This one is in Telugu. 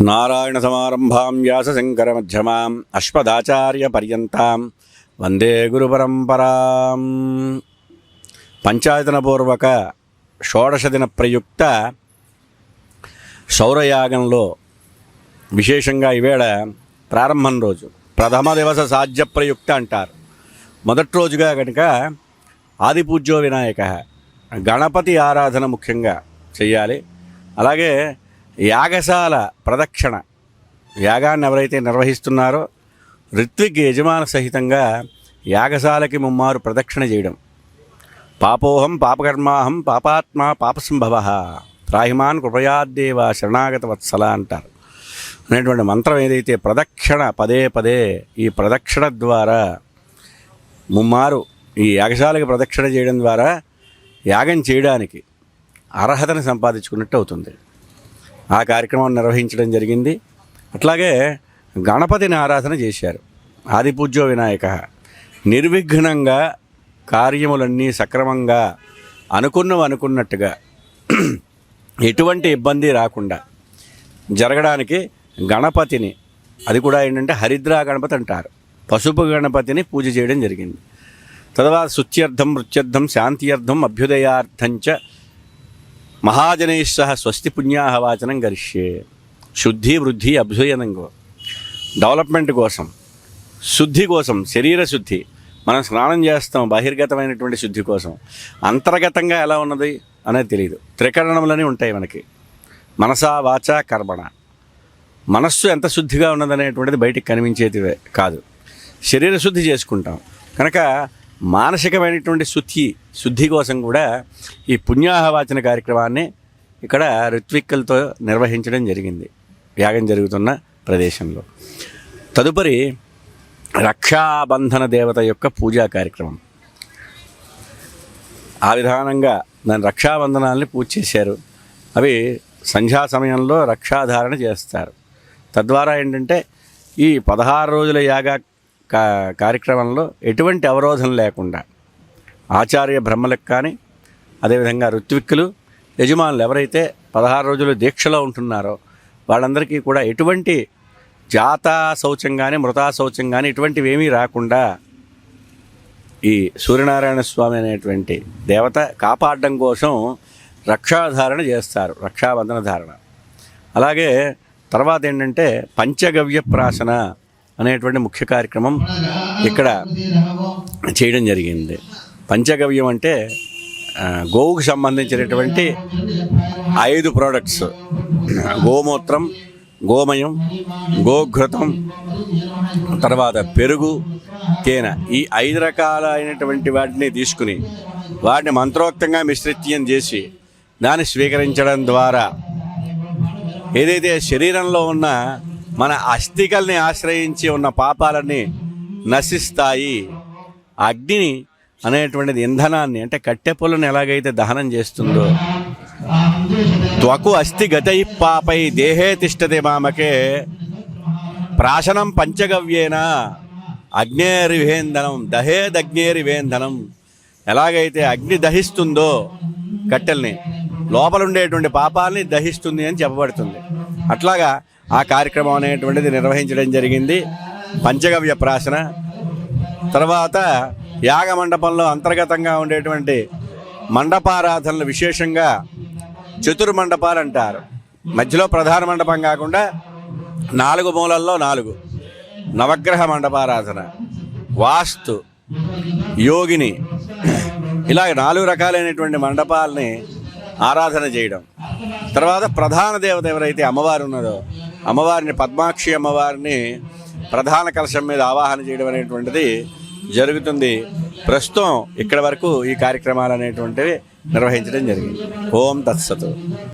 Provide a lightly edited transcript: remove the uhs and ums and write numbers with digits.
నారాయణ సమారంభాం వ్యాసశంకర మధ్యమాం అశ్వదాచార్య పర్యంతాం వందే గురు పరంపరాం. పంచాయతనపూర్వక షోడశ దిన ప్రయుక్త సౌరయాగంలో విశేషంగా ఈవేళ ప్రారంభం రోజు ప్రథమ దివస సాధ్య ప్రయుక్త అంటారు. మొదటి రోజుగా కనుక ఆదిపూజ్యో వినాయక గణపతి ఆరాధన ముఖ్యంగా చెయ్యాలి. అలాగే యాగశాల ప్రదక్షిణ, యాగాన్ని ఎవరైతే నిర్వహిస్తున్నారో ఋత్విక్ యజమాన సహితంగా యాగశాలకి ముమ్మారు ప్రదక్షిణ చేయడం. పాపోహం పాపకర్మాహం పాపాత్మ పాపసంభవ త్రాహిమాన్ కృపయాద్దేవ శరణాగత వత్సల అంటారు. అనేటువంటి మంత్రం ఏదైతే ప్రదక్షిణ పదే పదే ఈ ప్రదక్షిణ ద్వారా ముమ్మారు ఈ యాగశాలకి ప్రదక్షిణ చేయడం ద్వారా యాగం చేయడానికి అర్హతను సంపాదించుకున్నట్టు అవుతుంది. ఆ కార్యక్రమం నిర్వహించడం జరిగింది. అట్లాగే గణపతిని ఆరాధన చేశారు. ఆదిపూజ్యో వినాయక నిర్విఘ్నంగా కార్యములన్నీ సక్రమంగా అనుకున్నట్టుగా ఎటువంటి ఇబ్బంది రాకుండా జరగడానికి గణపతిని, అది కూడా ఏంటంటే హరిద్రా గణపతి అంటారు, పసుపు గణపతిని పూజ చేయడం జరిగింది. తద్వారా శుచ్యర్థం మృత్యర్థం శాంత్యర్థం అభ్యుదయార్థంచ మహాజనైస్సహ స్వస్తి పుణ్యాహవాచనం గరిష్యే. శుద్ధి వృద్ధి అభ్యుదయం డెవలప్మెంట్ కోసం, శుద్ధి కోసం, శరీర శుద్ధి, మనం స్నానం చేస్తాం బహిర్గతమైనటువంటి శుద్ధి కోసం. అంతర్గతంగా ఎలా ఉన్నది అనేది తెలియదు. త్రికరణములని ఉంటాయి మనకి, మనసా వాచ కర్మణ. మనస్సు ఎంత శుద్ధిగా ఉన్నదనేటువంటిది బయటికి కనిపించేది కాదు. శరీర శుద్ధి చేసుకుంటాం కనుక మానసికమైనటువంటి శుద్ధి కోసం కూడా ఈ పుణ్యాహవాచన కార్యక్రమాన్ని ఇక్కడ ఋత్విక్కులతో నిర్వహించడం జరిగింది యాగం జరుగుతున్న ప్రదేశంలో. తదుపరి రక్షాబంధన దేవత యొక్క పూజా కార్యక్రమం. ఆ విధానంగా దాని రక్షాబంధనాల్ని పూజ చేశారు. అవి సంధ్యా సమయంలో రక్షాధారణ చేస్తారు. తద్వారా ఏంటంటే ఈ 16 రోజుల యాగ కార్యక్రమంలో ఎటువంటి అవరోధం లేకుండా ఆచార్య బ్రహ్మలకు కానీ, అదేవిధంగా ఋత్విక్కులు యజమానులు ఎవరైతే 16 రోజులు దీక్షలో ఉంటున్నారో వాళ్ళందరికీ కూడా ఎటువంటి జాతా శౌచం కానీ మృతా శౌచం కానీ ఇటువంటివి ఏమీ రాకుండా ఈ సూర్యనారాయణ స్వామి అనేటువంటి దేవత కాపాడడం కోసం రక్షాధారణ చేస్తారు, రక్షాబంధన ధారణ. అలాగే తర్వాత ఏంటంటే పంచగవ్య ప్రాశన అనేటువంటి ముఖ్య కార్యక్రమం ఇక్కడ చేయడం జరిగింది. పంచగవ్యం అంటే గోవుకు సంబంధించినటువంటి 5 ప్రోడక్ట్స్: గోమూత్రం, గోమయం, గోఘృతం, తర్వాత పెరుగు, తేనె. ఈ 5 రకాలైనటువంటి వాటిని తీసుకుని వాటిని మంత్రోక్తంగా మిశ్రిత్యం చేసి దాన్ని స్వీకరించడం ద్వారా ఏదైతే శరీరంలో ఉన్న మన అస్థికల్ని ఆశ్రయించి ఉన్న పాపాలన్నీ నశిస్తాయి. అగ్నిని అనేటువంటిది ఇంధనాన్ని, అంటే కట్టె పొలను ఎలాగైతే దహనం చేస్తుందో, త్వకు అస్థి గతై పాపై దేహే తిష్టతే మామకే ప్రాశనం పంచగవ్యేన అగ్నేరివేంధనం దహేదగ్నేరివేంధనం. ఎలాగైతే అగ్ని దహిస్తుందో కట్టెల్ని, లోపల ఉండేటువంటి పాపాలని దహిస్తుంది అని చెప్పబడుతుంది. అట్లాగా ఆ కార్యక్రమం అనేటువంటిది నిర్వహించడం జరిగింది. పంచగవ్య ప్రాశన తర్వాత యాగ మండపంలో అంతర్గతంగా ఉండేటువంటి మండపారాధనలు విశేషంగా చతుర్మండపాలు అంటారు. మధ్యలో ప్రధాన మండపం కాకుండా 4 మూలల్లో 4 నవగ్రహ మండపారాధన, వాస్తు, యోగిని, ఇలాగ 4 రకాలైనటువంటి మండపాలని ఆరాధన చేయడం. తర్వాత ప్రధాన దేవత ఎవరైతే అమ్మవారు ఉన్నదో అమ్మవారిని, పద్మాక్షి అమ్మవారిని ప్రధాన కలశం మీద ఆవాహన చేయడం అనేటువంటిది జరుగుతుంది. ప్రస్తుతం ఇక్కడ వరకు ఈ కార్యక్రమాలు అనేటువంటివి నిర్వహించడం జరిగింది. ఓం తత్సతు.